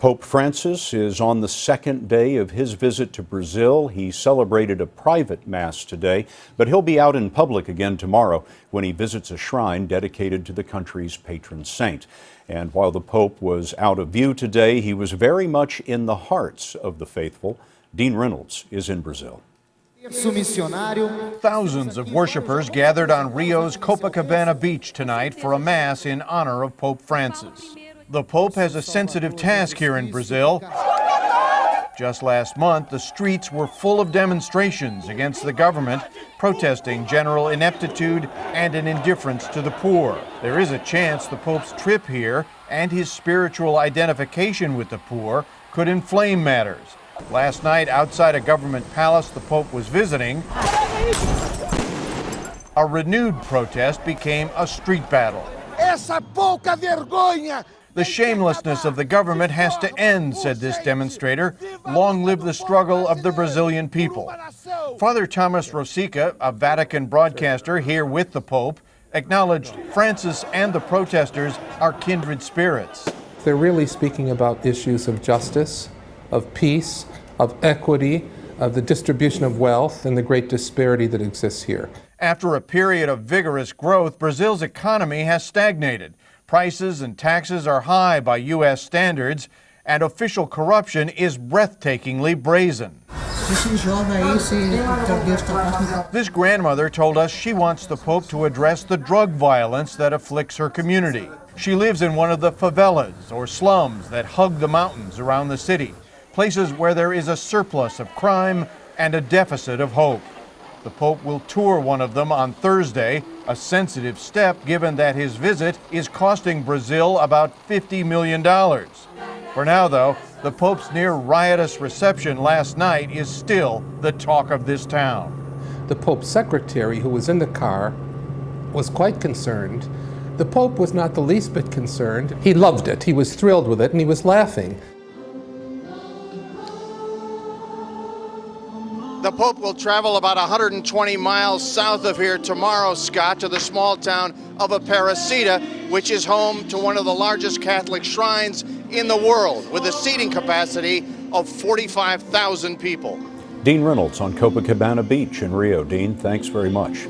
Pope Francis is on the second day of his visit to Brazil. He celebrated a private mass today, but he'll be out in public again tomorrow when he visits a shrine dedicated to the country's patron saint. And while the Pope was out of view today, he was very much in the hearts of the faithful. Dean Reynolds is in Brazil. Thousands of worshipers gathered on Rio's Copacabana beach tonight for a mass in honor of Pope Francis. The Pope has a sensitive task here in Brazil. Just last month, the streets were full of demonstrations against the government, protesting general ineptitude and an indifference to the poor. There is a chance the Pope's trip here and his spiritual identification with the poor could inflame matters. Last night, outside a government palace the Pope was visiting, a renewed protest became a street battle. The shamelessness of the government has to end, said this demonstrator. Long live the struggle of the Brazilian people. Father Thomas Rosica, a Vatican broadcaster here with the Pope, acknowledged Francis and the protesters are kindred spirits. They're really speaking about issues of justice, of peace, of equity, of the distribution of wealth, and the great disparity that exists here. After a period of vigorous growth, Brazil's economy has stagnated. Prices and taxes are high by U.S. standards, and official corruption is breathtakingly brazen. This grandmother told us she wants the Pope to address the drug violence that afflicts her community. She lives in one of the favelas, or slums, that hug the mountains around the city, places where there is a surplus of crime and a deficit of hope. The Pope will tour one of them on Thursday, a sensitive step given that his visit is costing Brazil about $50 million. For now, though, the Pope's near riotous reception last night is still the talk of this town. The Pope's secretary, who was in the car, was quite concerned. The Pope was not the least bit concerned. He loved it, he was thrilled with it, and he was laughing. The Pope will travel about 120 miles south of here tomorrow, Scott, to the small town of Aparecida, which is home to one of the largest Catholic shrines in the world, with a seating capacity of 45,000 people. Dean Reynolds on Copacabana Beach in Rio. Dean, thanks very much.